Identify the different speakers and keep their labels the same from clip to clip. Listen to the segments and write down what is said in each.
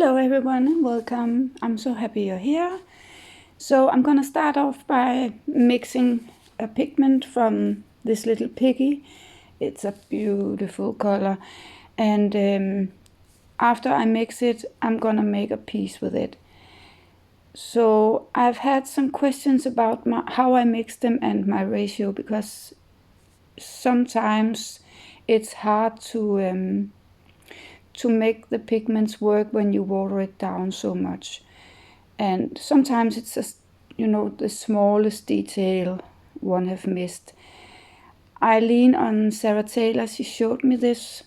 Speaker 1: Hello everyone, welcome. I'm so happy you're here. So I'm gonna start off by mixing a pigment from this little piggy. It's a beautiful color, and after I mix it, I'm gonna make a piece with it. So I've had some questions about how I mix them and my ratio, because sometimes it's hard to make the pigments work when you water it down so much. And sometimes it's just, the smallest detail one have missed. I lean on Sarah Taylor. She showed me this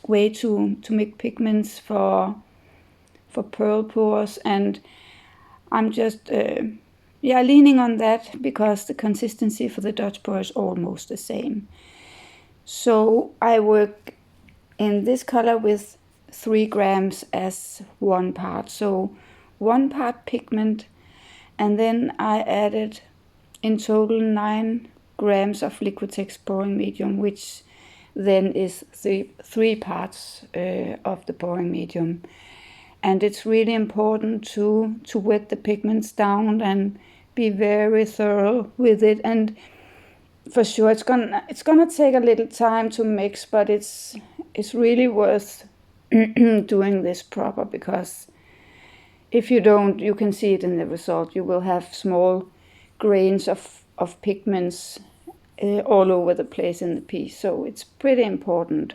Speaker 1: way to make pigments for pearl pours, and I'm just leaning on that because the consistency for the dutchpour is almost the same. So I work in this color with 3 grams as 1 part, so 1 part pigment, and then I added in total 9 grams of Liquitex pouring medium, which then is 3 parts of the pouring medium. And it's really important to wet the pigments down and be very thorough with it. And for sure it's gonna take a little time to mix, but it's really worth doing this proper, because if you don't, you can see it in the result. You will have small grains of pigments all over the place in the piece, so it's pretty important.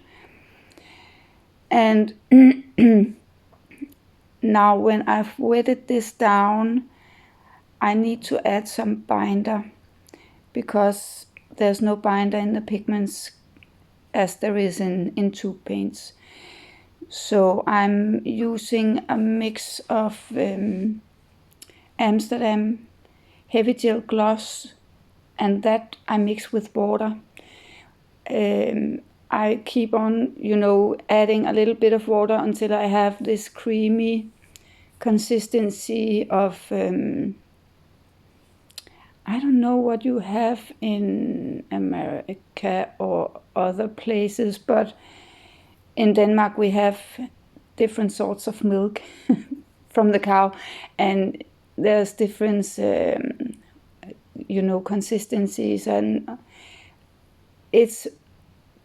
Speaker 1: And now when I've wetted this down, I need to add some binder, because there's no binder in the pigments as there is in tube paints. So I'm using a mix of Amsterdam heavy gel gloss, and that I mix with water. I keep on, adding a little bit of water until I have this creamy consistency of I don't know what you have in America or other places, but in Denmark we have different sorts of milk from the cow, and there's different consistencies, and it's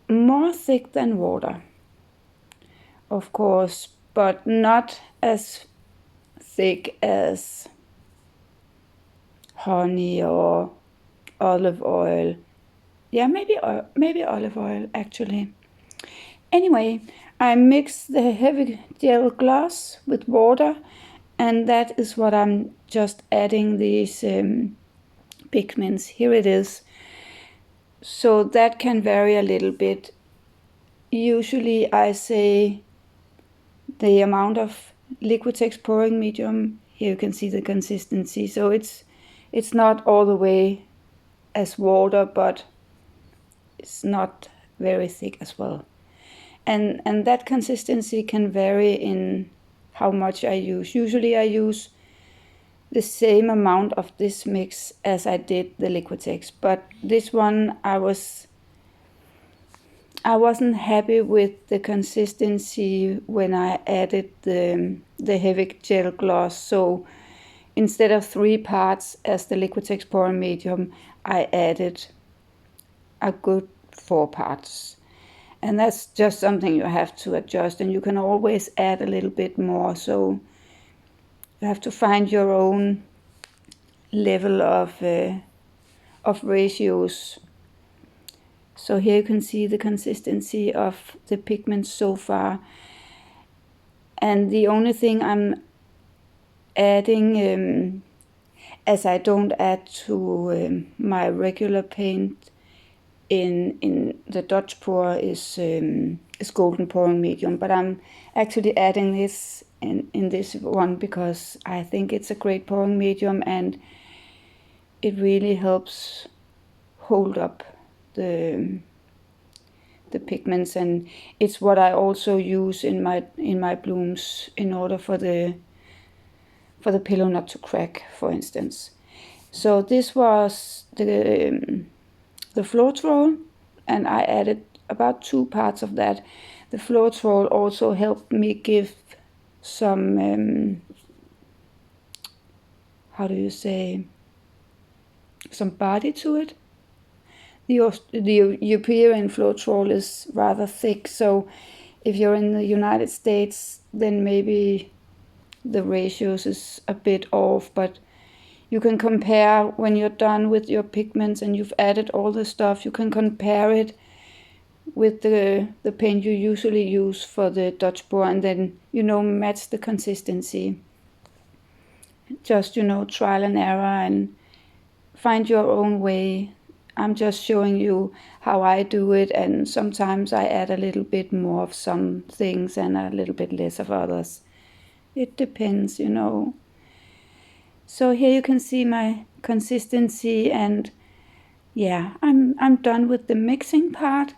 Speaker 1: more thick than water, of course, but not as thick as honey or olive oil. Yeah, maybe olive oil actually. Anyway, I mix the heavy gel gloss with water, and that is what I'm just adding these pigments. Here it is. So that can vary a little bit. Usually I say the amount of Liquitex pouring medium. Here you can see the consistency. So it's not all the way as water, but it's not very thick as well. And that consistency can vary in how much I use. Usually I use the same amount of this mix as I did the Liquitex, but this one I wasn't happy with the consistency when I added the heavy gel gloss. So instead of 3 parts as the Liquitex pouring medium, I added a good 4 parts. And that's just something you have to adjust, and you can always add a little bit more. So you have to find your own level of ratios. So here you can see the consistency of the pigment so far. And the only thing I'm adding, as I don't add to my regular paint in the dutchpour, is golden pouring medium. But I'm actually adding this in this one because I think it's a great pouring medium, and it really helps hold up the pigments, and it's what I also use in my blooms in order for the pillow not to crack, for instance. So this was the floetrol, and I added about 2 parts of that. the floetrol also helped me give some, how do you say, some body to it. The European floetrol is rather thick, so if you're in the United States, then maybe the ratios is a bit off, but you can compare when you're done with your pigments and you've added all the stuff, you can compare it with the paint you usually use for the dutchpour, and then, match the consistency. Just, trial and error and find your own way. I'm just showing you how I do it, and sometimes I add a little bit more of some things and a little bit less of others. It depends, So here you can see my consistency, and yeah, I'm done with the mixing part,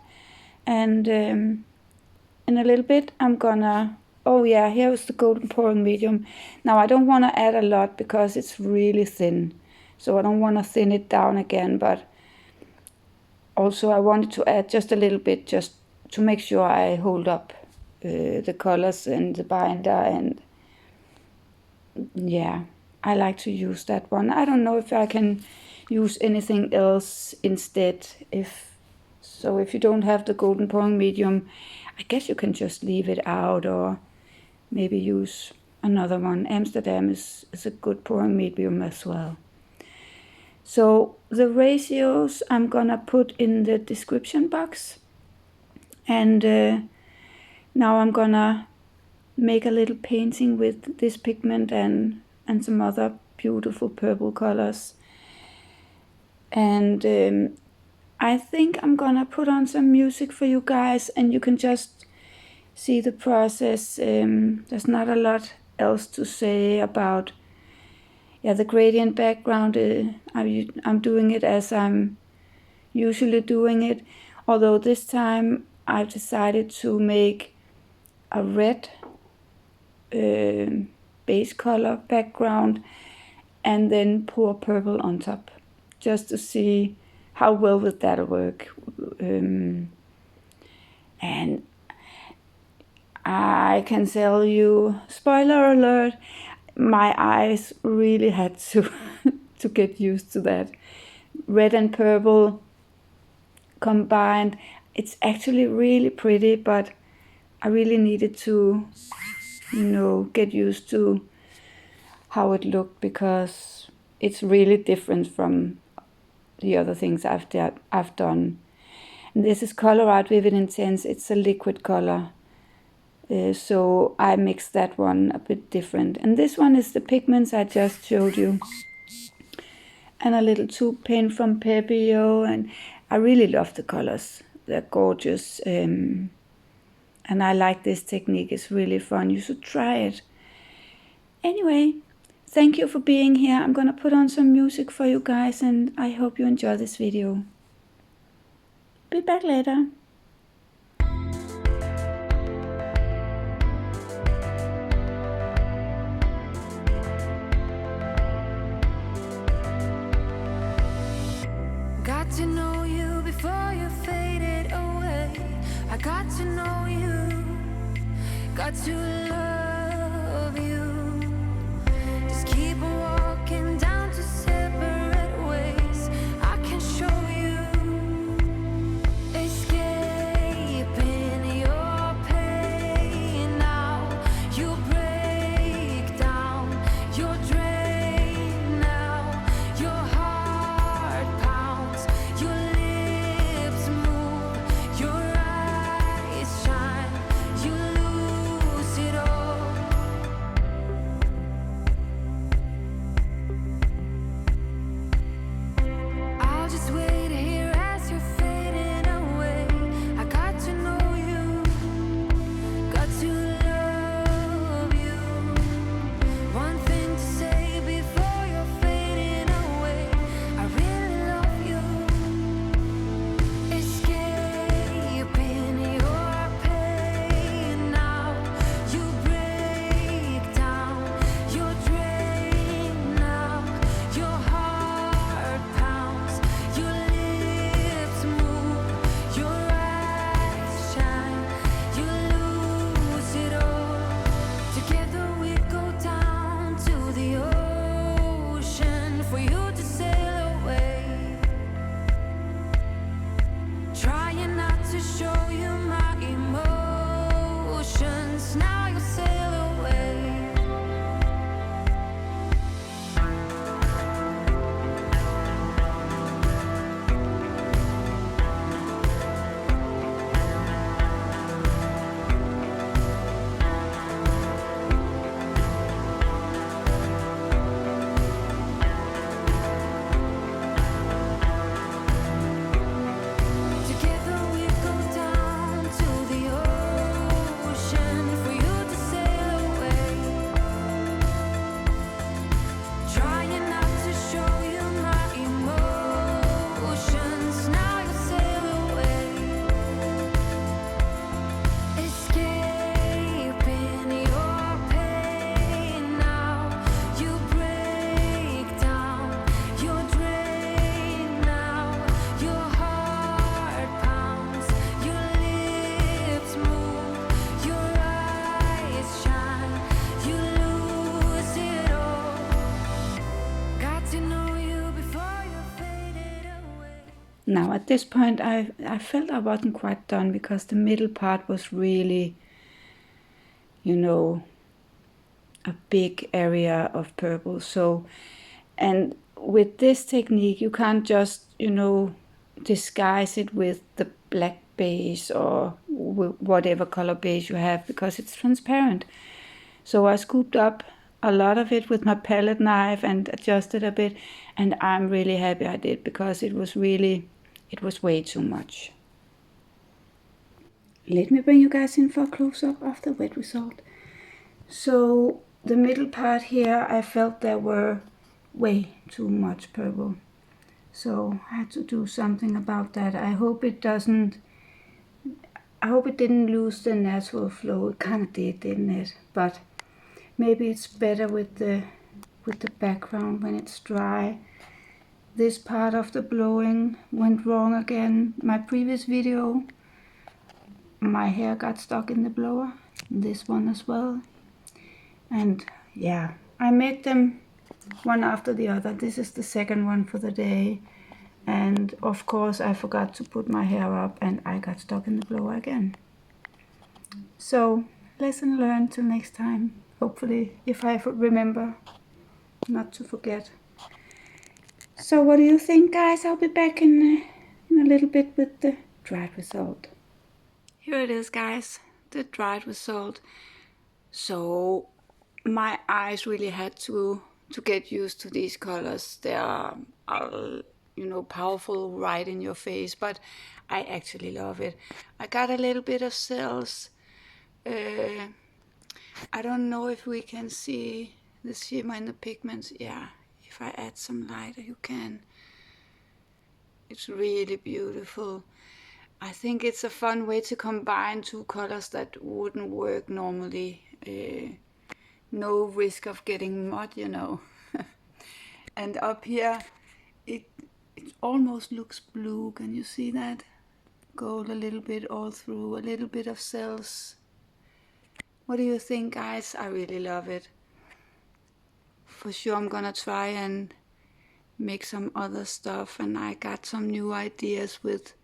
Speaker 1: and in a little bit I'm gonna, oh yeah, here's the golden pouring medium. Now I don't want to add a lot because it's really thin, so I don't want to thin it down again, but also I wanted to add just a little bit just to make sure I hold up the colors and the binder, and yeah, I like to use that one. I don't know if I can use anything else instead. If you don't have the golden pouring medium, I guess you can just leave it out or maybe use another one. Amsterdam is a good pouring medium as well. So the ratios I'm gonna put in the description box, and now I'm gonna make a little painting with this pigment and some other beautiful purple colors. And I think I'm gonna put on some music for you guys, and you can just see the process. There's not a lot else to say about the gradient background. I'm doing it as I'm usually doing it, although this time I've decided to make a red base color background and then pour purple on top, just to see how well would that work. And I can tell you, spoiler alert, my eyes really had to to get used to that. Red and purple combined, it's actually really pretty, but I really needed to, get used to how it looked, because it's really different from the other things I've done. And this is ColourArte Vivid Intense. It's a liquid color. So I mixed that one a bit different. And this one is the Pigments I just showed you. And a little tube paint from Pébéo. And I really love the colors. They're gorgeous. And I like this technique. It's really fun. You should try it. Anyway, thank you for being here. I'm gonna put on some music for you guys, and I hope you enjoy this video. Be back later.
Speaker 2: Got to know you before you faded away. I got to know you, got to love you. Just keep walking down to separate ways. I can show you, escaping your pain now. You break down, you're drained now. Your heart pounds, your lips move, your eyes shine. You lose it all. I'll just wait here as you're fading away. I got to know you, got to love you. One thing to say before you're fading away. I really love you. Escaping your pain now. You break down, you're drained now. Your heart pounds, your
Speaker 1: Now at this point I felt I wasn't quite done because the middle part was really, a big area of purple. So, and with this technique you can't just, disguise it with the black base or whatever color base you have because it's transparent. So I scooped up a lot of it with my palette knife and adjusted a bit, and I'm really happy I did because it was way too much. Let me bring you guys in for a close-up of the wet result. So the middle part here, I felt there were way too much purple. So I had to do something about that. I hope it didn't lose the natural flow. It kind of did, didn't it? But maybe it's better with the background when it's dry. This part of the blowing went wrong again. My previous video, my hair got stuck in the blower. This one as well. And yeah, I made them one after the other. This is the second one for the day. And of course I forgot to put my hair up and I got stuck in the blower again. So lesson learned till next time. Hopefully, if I remember not to forget. So what do you think, guys? I'll be back in a little bit with the dried result. Here it is, guys, the dried result. So my eyes really had to get used to these colors. They are, powerful right in your face, but I actually love it. I got a little bit of cells. I don't know if we can see the shimmer in the pigments. Yeah, if I add some light, you can. It's really beautiful. I think it's a fun way to combine two colors that wouldn't work normally. No risk of getting mud, And up here, it almost looks blue. Can you see that? Gold a little bit all through, a little bit of cells. What do you think, guys? I really love it. For sure I'm gonna try and make some other stuff, and I got some new ideas with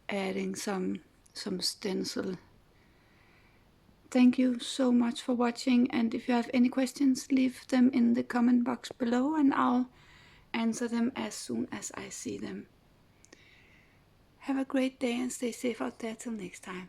Speaker 1: adding some stencil. Thank you so much for watching, and if you have any questions, leave them in the comment box below and I'll answer them as soon as I see them. Have a great day and stay safe out there till next time.